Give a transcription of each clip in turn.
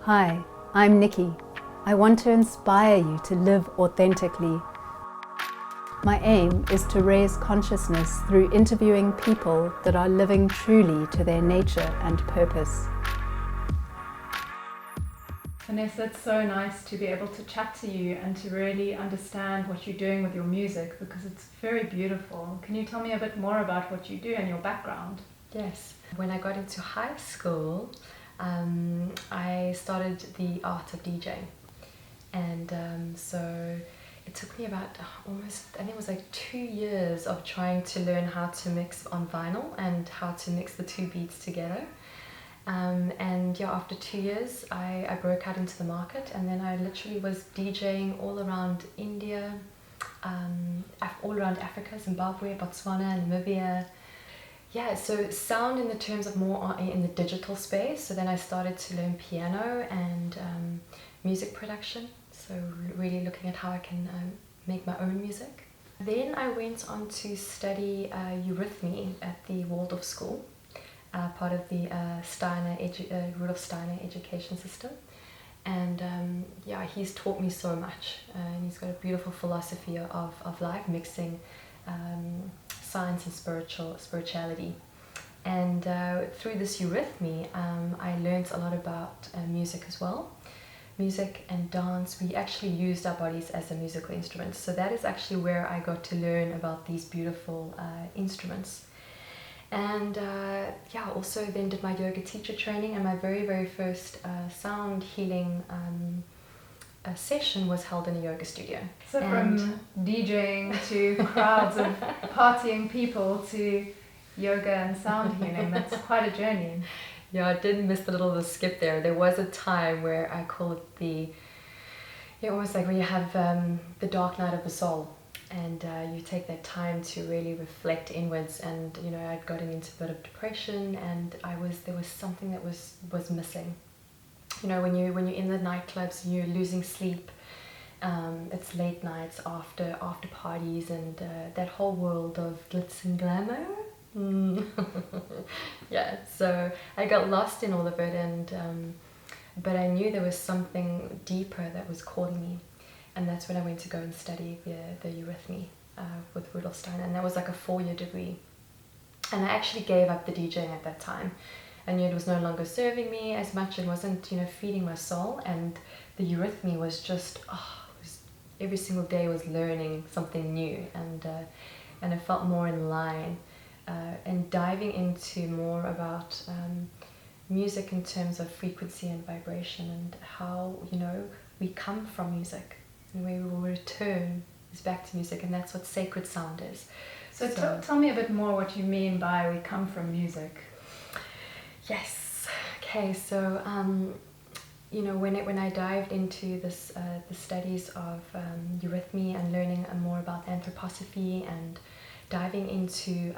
Hi, I'm Nikki. I want to inspire you to live authentically. My aim is to raise consciousness through interviewing people that are living truly to their nature and purpose. Vanessa, it's so nice to be able to chat to you and to really understand what you're doing with your music, because it's very beautiful. Can you tell me a bit more about what you do and your background? Yes. When I got into high school, I started the art of DJing. And so it took me about almost, I think it was like 2 years of trying to learn how to mix on vinyl and how to mix the two beats together. And yeah, after 2 years, I broke out into the market, and then I literally was DJing all around India, all around Africa, Zimbabwe, Botswana, Namibia. Yeah, so sound in the terms of more in the digital space. So then I started to learn piano and music production. So really looking at how I can make my own music. Then I went on to study eurythmy at the Waldorf School, part of the Rudolf Steiner education system. And yeah, he's taught me so much. And he's got a beautiful philosophy of life, mixing science and spirituality. And through this eurythmy, I learned a lot about music as well. Music and dance, we actually used our bodies as a musical instrument. So that is actually where I got to learn about these beautiful instruments. And yeah, also then did my yoga teacher training, and my very first sound healing session was held in a yoga studio. So from DJing to crowds of partying people to yoga and sound healing, that's quite a journey. Yeah, I did miss a little of the skip there. There was a time where I call it almost like when you have the dark night of the soul, and you take that time to really reflect inwards. And you know, I'd gotten into a bit of depression, and there was something that was missing. You know, when you're in the nightclubs and you're losing sleep, it's late nights after parties, and that whole world of glitz and glamour. Yeah, so I got lost in all of it, and but I knew there was something deeper that was calling me, and that's when I went to go and study the eurythmy with Rudolf Steiner, and that was like a 4-year degree. And I actually gave up the DJing at that time. I knew it was no longer serving me as much. It wasn't, feeding my soul, and the eurythmy was just every single day was learning something new, and I felt more in line. And diving into more about music in terms of frequency and vibration, and how we come from music and we will return is back to music, and that's what sacred sound is. So tell me a bit more what you mean by we come from music. Yes. Okay. So when I dived into this the studies of eurythmy and learning more about anthroposophy and diving into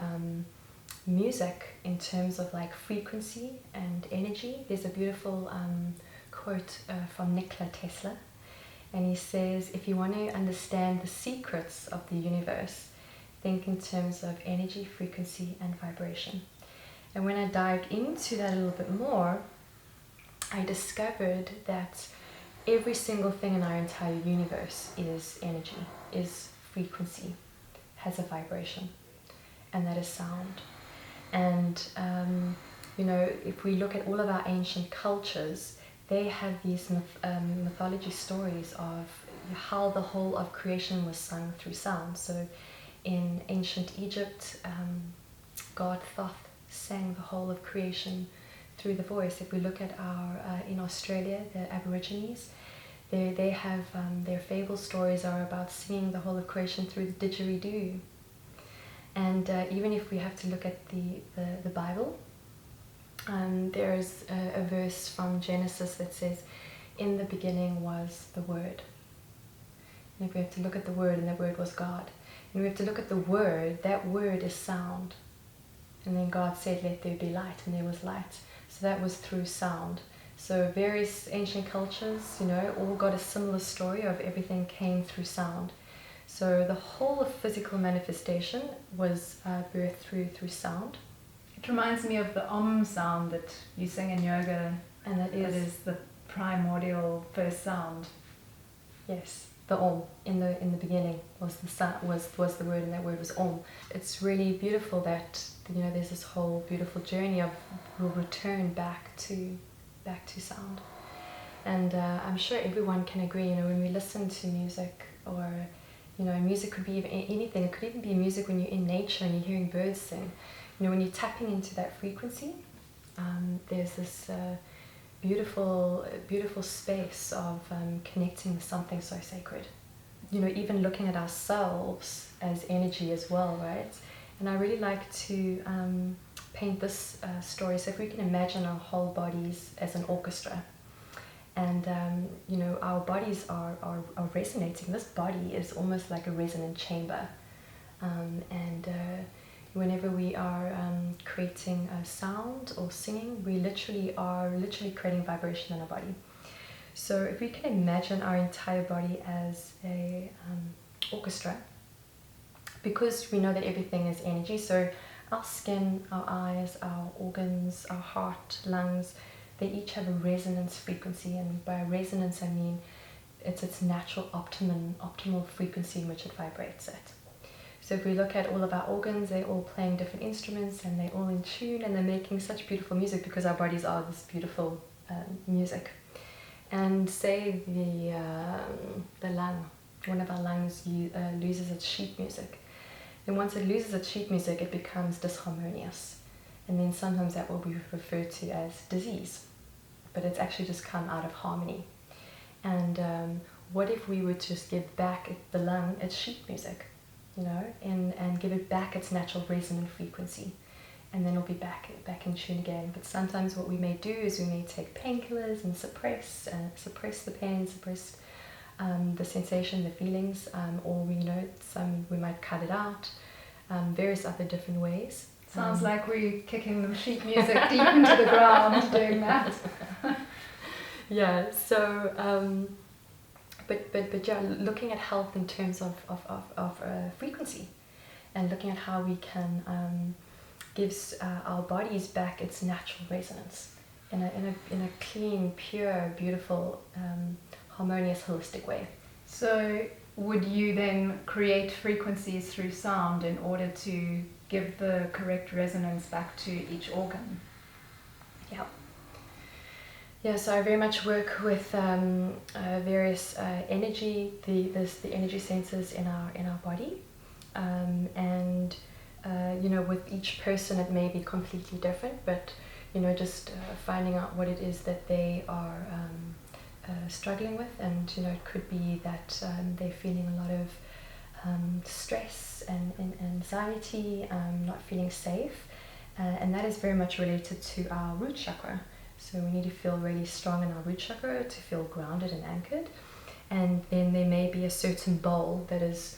music in terms of like frequency and energy. There's a beautiful quote from Nikola Tesla, and he says, if you want to understand the secrets of the universe, think in terms of energy, frequency and vibration. And when I dived into that a little bit more, I discovered that every single thing in our entire universe is energy, is frequency, has a vibration, and that is sound. And if we look at all of our ancient cultures, they have these mythology stories of how the whole of creation was sung through sound. So in ancient Egypt, god Thoth sang the whole of creation through the voice. If we look at in Australia, the Aborigines, they have their fable stories are about singing the whole of creation through the didgeridoo. And even if we have to look at the Bible, there's a verse from Genesis that says, in the beginning was the Word. And if we have to look at the Word, and that Word was God. And we have to look at the Word, that Word is sound. And then God said, let there be light, and there was light. So that was through sound. So various ancient cultures, all got a similar story of everything came through sound. So the whole of physical manifestation was birthed through sound. It reminds me of the Om sound that you sing in yoga, and that is the primordial first sound. Yes, the Om in the beginning was the was the word, and that word was Om. It's really beautiful that, you know, there's this whole beautiful journey of we'll return back to sound. And I'm sure everyone can agree, you know, when we listen to music, or, you know, music could be even anything. It could even be music when you're in nature and you're hearing birds sing. You know, when you're tapping into that frequency, there's this beautiful space of connecting with something so sacred. You know, even looking at ourselves as energy as well, right? And I really like to paint this story. So if we can imagine our whole bodies as an orchestra, and you know, our bodies are resonating. This body is almost like a resonant chamber, and whenever we are creating a sound or singing, we are creating vibration in our body. So if we can imagine our entire body as a orchestra, because we know that everything is energy, so our skin, our eyes, our organs, our heart, lungs, they each have a resonance frequency, and by resonance I mean it's its natural optimal frequency in which it vibrates at. So if we look at all of our organs, they're all playing different instruments, and they're all in tune, and they're making such beautiful music because our bodies are this beautiful music. And say the lung, one of our lungs loses its sheet music. And once it loses its sheet music, it becomes disharmonious. And then sometimes that will be referred to as disease. But it's actually just come out of harmony. And what if we would just give back the lung its sheet music, you know, and give it back its natural resonant frequency, and then it'll be back in tune again. But sometimes what we may do is we may take painkillers and suppress the pain, suppress the sensation, the feelings, or we might cut it out, various other different ways. Sounds like we're kicking the sheet music deep into the ground doing that. Yeah, so but yeah, looking at health in terms of frequency, and looking at how we can gives our bodies back its natural resonance in a clean, pure, beautiful, harmonious, holistic way. So would you then create frequencies through sound in order to give the correct resonance back to each organ? Yeah. Yeah, so I very much work with various energy, the energy sensors in our body, and with each person it may be completely different, but just finding out what it is that they are struggling with, and it could be that they're feeling a lot of stress and anxiety, not feeling safe, and that is very much related to our root chakra. So we need to feel really strong in our root chakra to feel grounded and anchored. And then there may be a certain bowl that is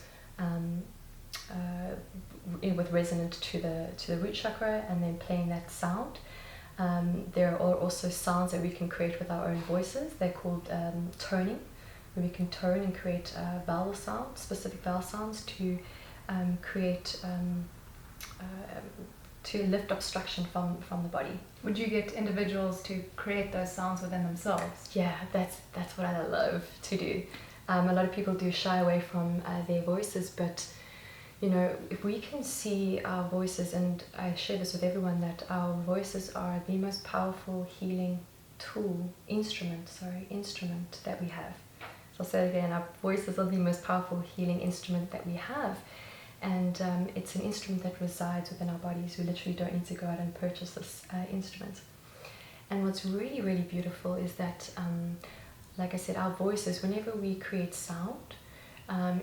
with resonant to the root chakra, and then playing that sound. There are also sounds that we can create with our own voices. They're called toning, where we can tone and create vowel sounds, specific vowel sounds to create to lift obstruction from the body. Would you get individuals to create those sounds within themselves? Yeah, that's what I love to do. A lot of people do shy away from their voices, but if we can see our voices, and I share this with everyone, that our voices are the most powerful healing instrument that we have. So I'll say it again, our voices are the most powerful healing instrument that we have. And it's an instrument that resides within our bodies. We literally don't need to go out and purchase this instrument. And what's really, really beautiful is that, like I said, our voices, whenever we create sound,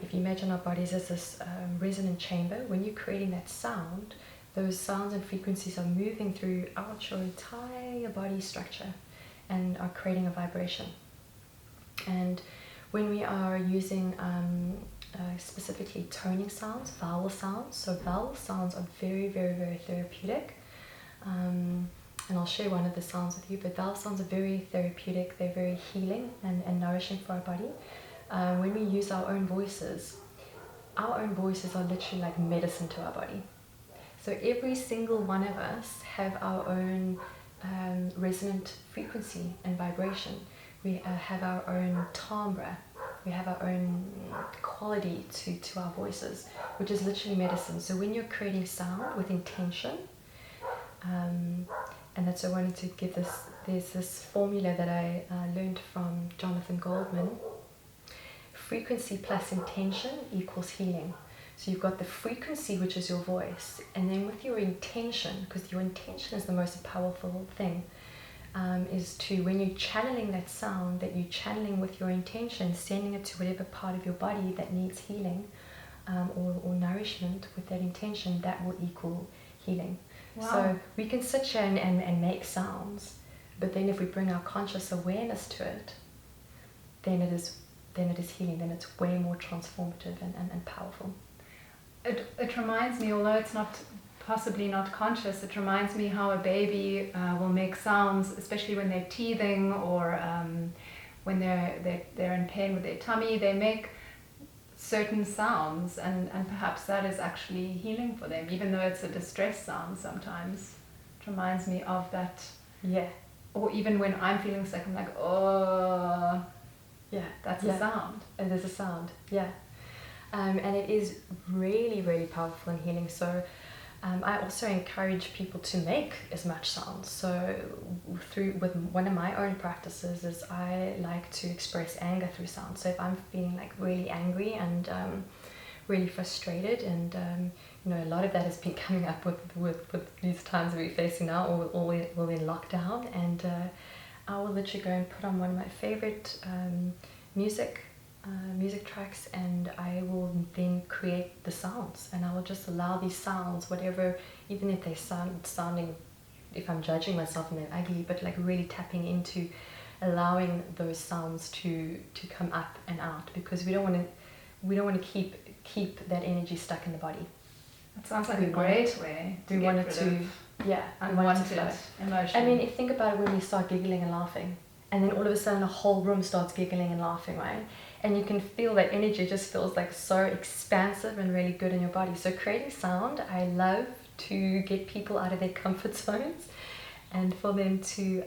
if you imagine our bodies as this resonant chamber, when you're creating that sound, those sounds and frequencies are moving throughout your entire body structure and are creating a vibration. And when we are using specifically toning sounds, vowel sounds. So vowel sounds are very, very, very therapeutic. And I'll share one of the sounds with you, but vowel sounds are very therapeutic. They're very healing and nourishing for our body. When we use our own voices are literally like medicine to our body. So every single one of us have our own resonant frequency and vibration, we have our own timbre. We have our own quality to our voices, which is literally medicine. So when you're creating sound with intention, and that's I wanted to give this, there's this formula that I learned from Jonathan Goldman. Frequency plus intention equals healing. So you've got the frequency, which is your voice, and then with your intention, because your intention is the most powerful thing, is to, when you're channeling that sound, that you're channeling with your intention, sending it to whatever part of your body that needs healing or nourishment with that intention, that will equal healing. Wow. So we can sit here and make sounds, but then if we bring our conscious awareness to it, then it is healing, then it's way more transformative and powerful. It reminds me, although it's possibly not conscious, it reminds me how a baby will make sounds, especially when they're teething or when they're in pain with their tummy. They make certain sounds, and perhaps that is actually healing for them, even though it's a distress sound sometimes. It reminds me of that. Yeah. Or even when I'm feeling sick, I'm like, oh, yeah, that's a sound. And there's a sound, yeah. And it is really, really powerful and healing. So I also encourage people to make as much sound. So with one of my own practices is I like to express anger through sound. So if I'm feeling like really angry and really frustrated, and a lot of that has been coming up with these times that we're facing now, or we're in lockdown, and I will literally go and put on one of my favorite music tracks, and I will then create the sounds, and I will just allow these sounds, whatever, even if they sounding, if I'm judging myself and they're ugly, but like really tapping into allowing those sounds to come up and out, because we don't want to keep that energy stuck in the body. That sounds like a great way to get rid of unwanted emotion. I mean, if you think about it, when we start giggling and laughing, and then all of a sudden a whole room starts giggling and laughing, right? And you can feel that energy just feels like so expansive and really good in your body. So creating sound, I love to get people out of their comfort zones and for them to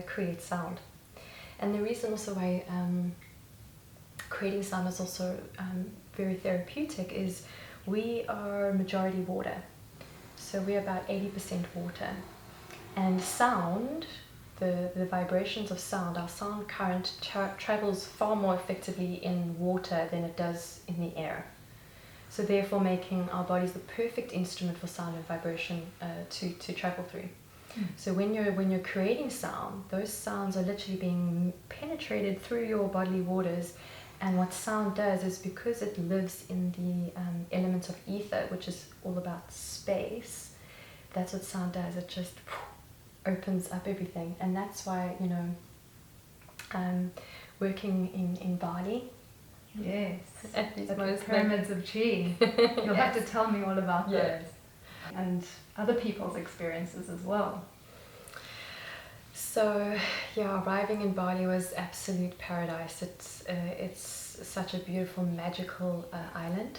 create sound. And the reason also why creating sound is also very therapeutic is we are majority water. So we're about 80% water. And sound, the vibrations of sound, our sound current travels far more effectively in water than it does in the air. So therefore making our bodies the perfect instrument for sound and vibration to travel through. So when you're creating sound, those sounds are literally being penetrated through your bodily waters. And what sound does is, because it lives in the elements of ether, which is all about space, that's what sound does. It just opens up everything. And that's why, working in Bali. Yes, at these pyramids of chi. You'll have to tell me all about those. And other people's experiences as well. So arriving in Bali was absolute paradise. It's such a beautiful, magical island.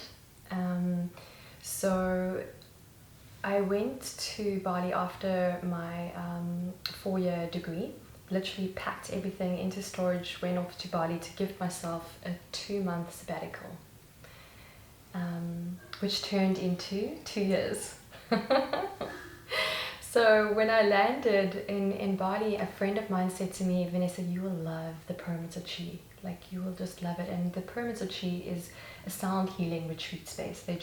So I went to Bali after my 4-year degree. Literally packed everything into storage, went off to Bali to give myself a 2-month sabbatical, which turned into 2 years. So when I landed in Bali, a friend of mine said to me, Vanessa, you will love the pyramids of Chi. Like, you will just love it. And the pyramids of Chi is a sound healing retreat space. They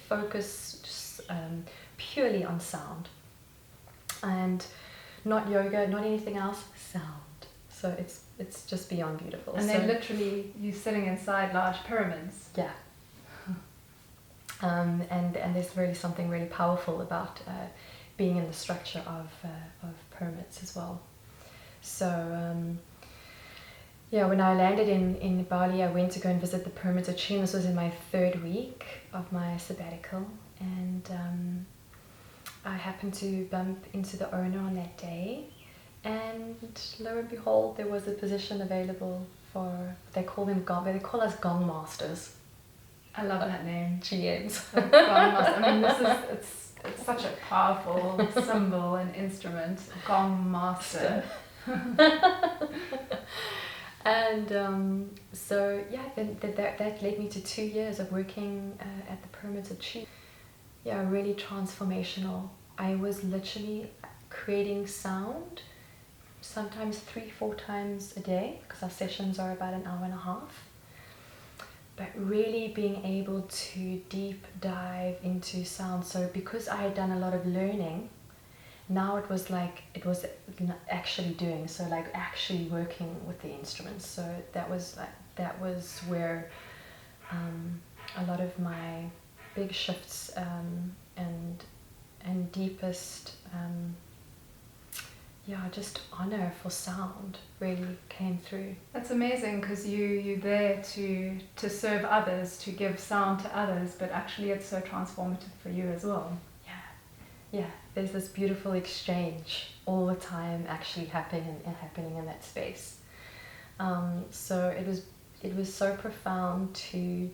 focus just, purely on sound. And not yoga, not anything else, sound. So it's just beyond beautiful. And they're literally, you sitting inside large pyramids. Yeah. And there's really something really powerful about being in the structure of pyramids as well. So when I landed in Bali, I went to go and visit the pyramids of Chi. This was in my 3rd week of my sabbatical, and I happened to bump into the owner on that day, and lo and behold, there was a position available for, they call us gong masters. I love that name. GMs. Gong master. I mean, it's such a powerful symbol and instrument. Gong master. And so yeah, then that led me to 2 years of working at the Pyramids of Chi. Yeah, really transformational. I was literally creating sound sometimes 3-4 times a day, because our sessions are about an hour and a half. But really being able to deep dive into sound. So because I had done a lot of learning, now it was actually doing, so like actually working with the instruments. So that was where a lot of my big shifts and deepest just honor for sound really came through. That's amazing, because you're there to serve others, to give sound to others, but actually it's so transformative for you as well. Yeah, there's this beautiful exchange all the time actually happening in that space. So it was so profound to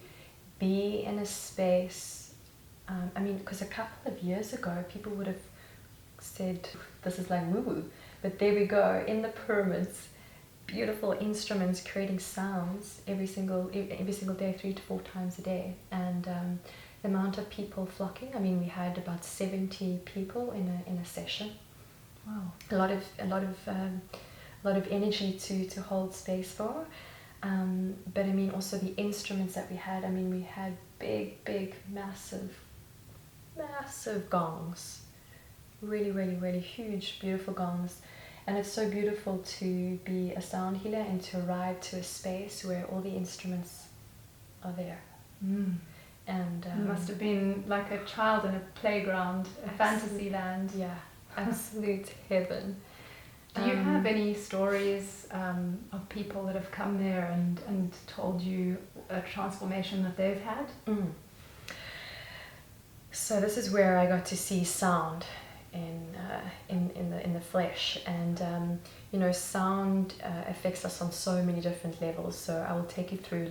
be in a space. Because a couple of years ago people would have said this is like woo-woo, but there we go, in the pyramids, beautiful instruments creating sounds every single day, 3 to 4 times a day, and the amount of people flocking. We had about 70 people in a session. Wow. A lot of energy to hold space for. But also the instruments that we had. We had big, massive gongs. Really, really, really huge, beautiful gongs. And it's so beautiful to be a sound healer and to arrive to a space where all the instruments are there. Mm. And it must have been like a child in a playground, a fantasy land. Yeah, absolute heaven. Do you have any stories of people that have come there and told you a transformation that they've had? So this is where I got to see sound in the flesh, and sound affects us on so many different levels. So I will take you through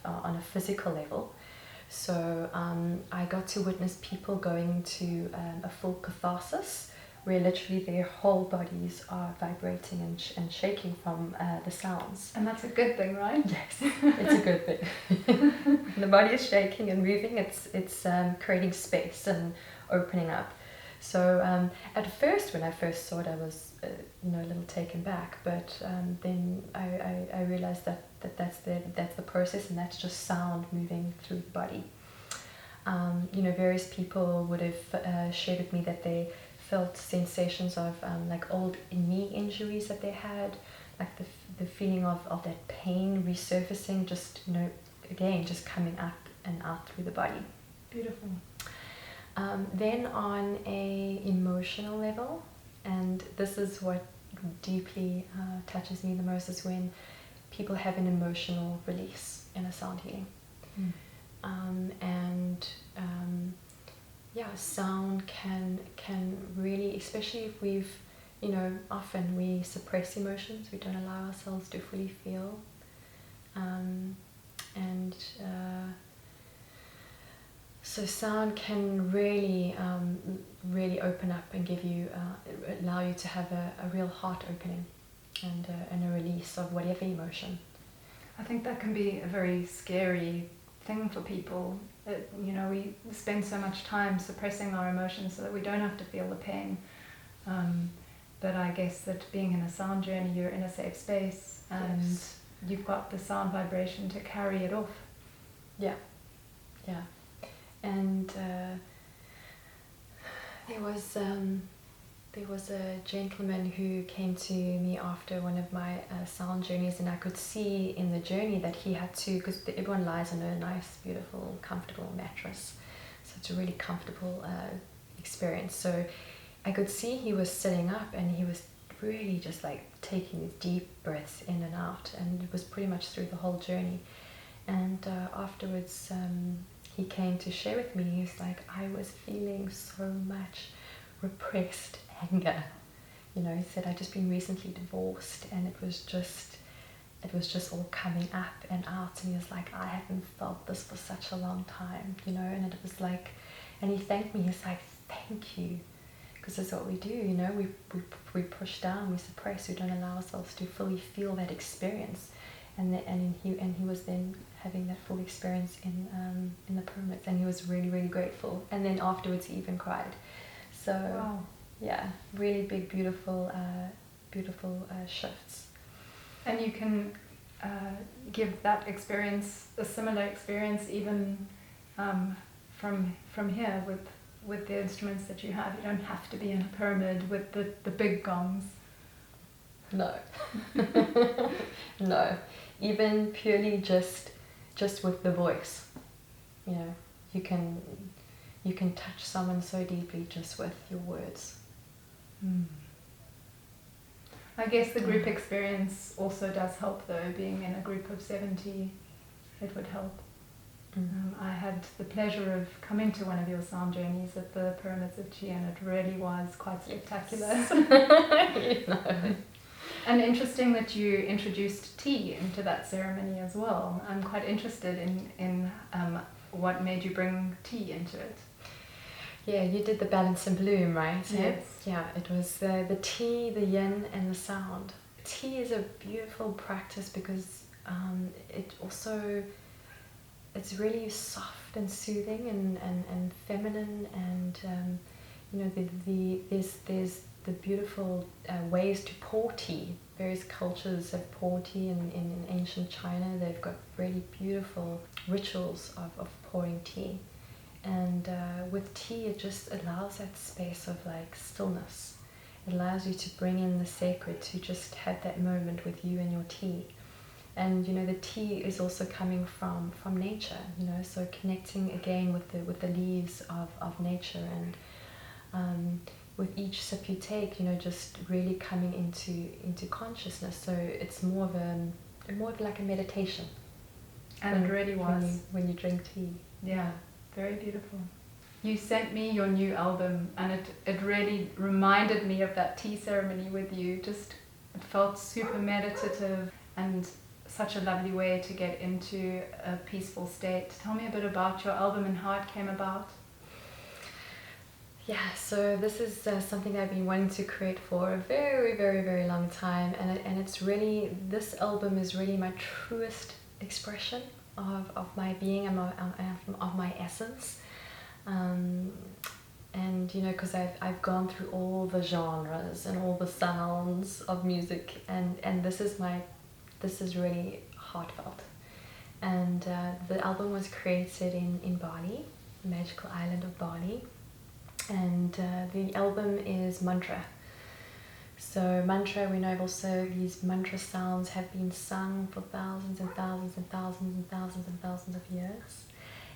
on a physical level. So I got to witness people going to a full catharsis, where literally their whole bodies are vibrating and shaking from the sounds. And that's a good thing, right? Yes, it's a good thing. The body is shaking and moving. It's creating space and opening up. So at first, when I first saw it, I was a little taken back. But then I realized that's the process, and that's just sound moving through the body. Various people would have shared with me that they felt sensations of old knee injuries that they had, like the feeling of that pain resurfacing, just just coming up and out through the body. Beautiful. Then on a emotional level, and this is what deeply touches me the most, is when people have an emotional release in a sound healing. Sound can really, especially if we've, often we suppress emotions, we don't allow ourselves to fully feel, so sound can really open up and give you, allow you to have a real heart opening and a release of whatever emotion. I think that can be a very scary thing for people. We spend so much time suppressing our emotions so that we don't have to feel the pain. But I guess that being in a sound journey, you're in a safe space, and yes, you've got the sound vibration to carry it off. Yeah. And there was a gentleman who came to me after one of my sound journeys, and I could see in the journey that he had to, because everyone lies on a nice, beautiful, comfortable mattress, so it's a really comfortable experience. So I could see he was sitting up, and he was really just taking these deep breaths in and out, and it was pretty much through the whole journey. And afterwards he came to share with me, he was like, I was feeling so much repressed anger. He said, I'd just been recently divorced, and it was just all coming up and out, and he was like, I haven't felt this for such a long time, and it was and he thanked me. He's like, thank you, because that's what we do, you know, we push down, we suppress, we don't allow ourselves to fully feel that experience. And he was then having that full experience in the pyramids, and he was really, really grateful. And then afterwards he even cried. So Wow. yeah, really big, beautiful shifts. And you can give that experience, a similar experience, even from here with the instruments that you have. You don't have to be in a pyramid with the big gongs. No. No. Even purely just with the voice. You know, you can touch someone so deeply just with your words. I guess the group experience also does help, though. Being in a group of 70, it would help. I had the pleasure of coming to one of your sound journeys at the Pyramids of Chi, and it really was quite spectacular. You know. And interesting that you introduced tea into that ceremony as well. I'm quite interested in what made you bring tea into it. Yeah, you did the balance and bloom, right? Yes. Yeah, it was the tea, the yin, and the sound. Tea is a beautiful practice because it's really soft and soothing and feminine, and you know, there's the beautiful ways to pour tea. Various cultures have poured tea in ancient China. They've got really beautiful rituals of pouring tea. And with tea, it just allows that space of like stillness. It allows you to bring in the sacred, to just have that moment with you and your tea. And you know, the tea is also coming from nature, you know, so connecting again with the leaves of nature, and with each sip you take, you know, just really coming into consciousness. So it's more of like a meditation. And it really was. When you drink tea. Yeah, very beautiful. You sent me your new album, and it really reminded me of that tea ceremony with you. Just, it felt super meditative and such a lovely way to get into a peaceful state. Tell me a bit about your album and how it came about. Yeah, so this is something I've been wanting to create for a very, very, very long time, and it's really, this album is really my truest expression of my being and of my essence. And you know, because I've gone through all the genres and all the sounds of music, and this is really heartfelt. And the album was created in Bali, the magical island of Bali. And the album is mantra. So mantra, we know also these mantra sounds have been sung for thousands and thousands and thousands and thousands and thousands of years,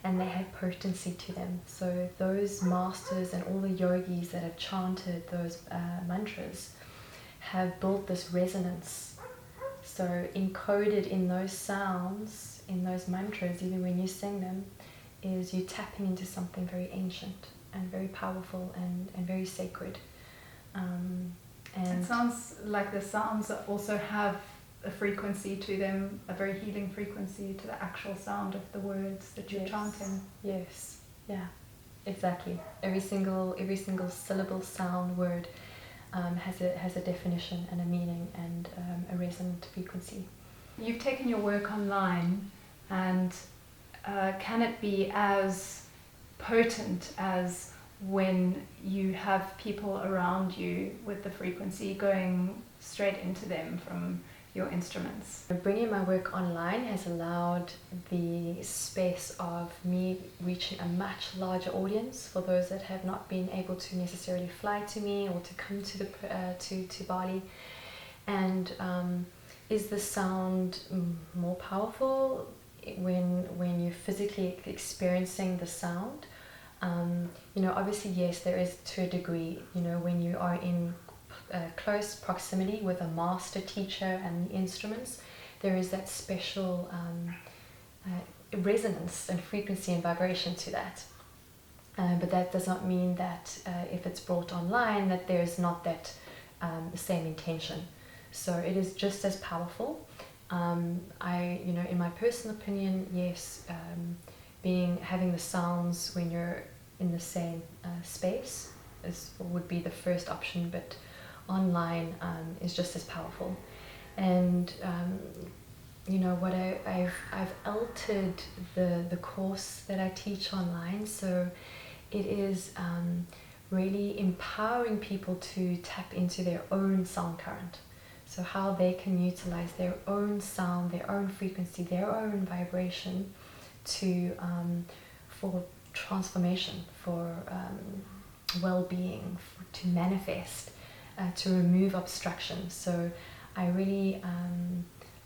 and they have potency to them. So those masters and all the yogis that have chanted those mantras have built this resonance. So encoded in those sounds, in those mantras, even when you sing them, is you tapping into something very ancient and very powerful and very sacred. And it sounds like the sounds also have a frequency to them, a very healing frequency to the actual sound of the words that you're chanting. Yes, yeah, exactly. Every single syllable, sound, word has a definition and a meaning and a resonant frequency. You've taken your work online, and can it be as potent as when you have people around you with the frequency going straight into them from your instruments? Bringing my work online has allowed the space of me reaching a much larger audience for those that have not been able to necessarily fly to me or to come to to Bali. And is the sound more powerful when you're physically experiencing the sound? You know, obviously, yes, there is to a degree, you know, when you are in close proximity with a master teacher and the instruments, there is that special resonance and frequency and vibration to that. But that does not mean that if it's brought online that there's not that the same intention. So it is just as powerful. You know, in my personal opinion, yes, having the sounds when you're in the same space would be the first option, but online is just as powerful. And you know what, I've altered the course that I teach online, so it is really empowering people to tap into their own sound current. So how they can utilize their own sound, their own frequency, their own vibration to for transformation, for well-being, to manifest, to remove obstruction. So I really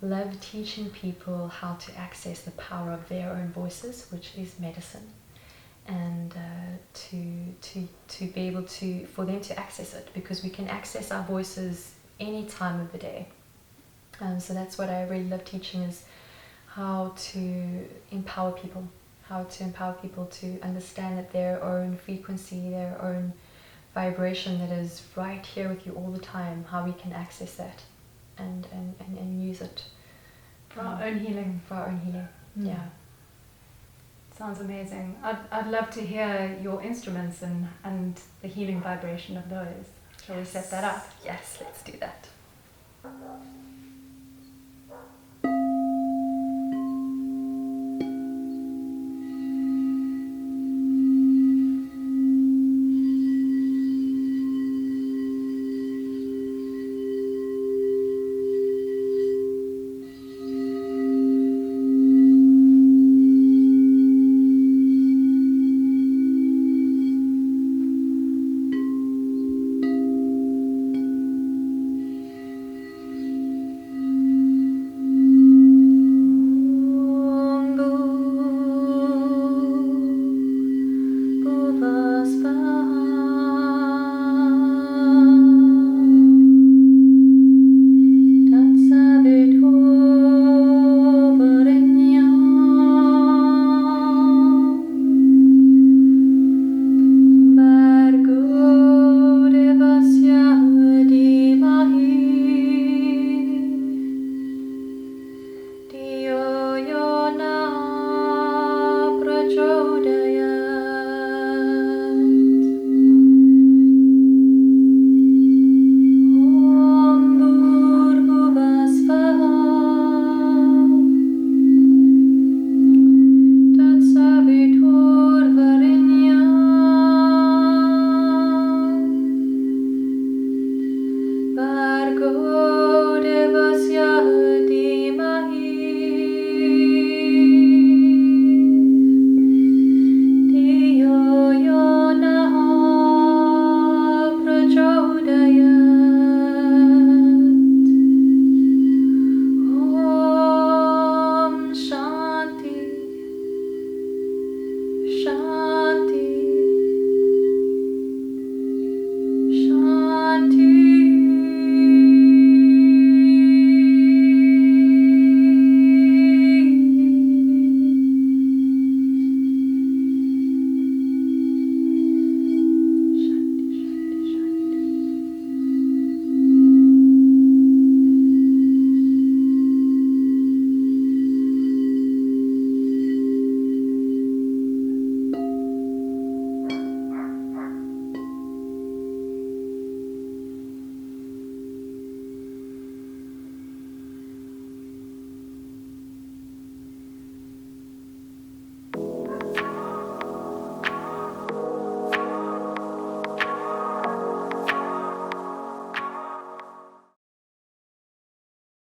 love teaching people how to access the power of their own voices, which is medicine, and to be able to, for them to access it, because we can access our voices any time of the day. So that's what I really love teaching, is how to empower people, to understand that their own frequency, their own vibration that is right here with you all the time, how we can access that and use it for our own healing. Yeah. Sounds amazing. I'd love to hear your instruments and the healing vibration of those. Shall we set that up? Yes, let's do that.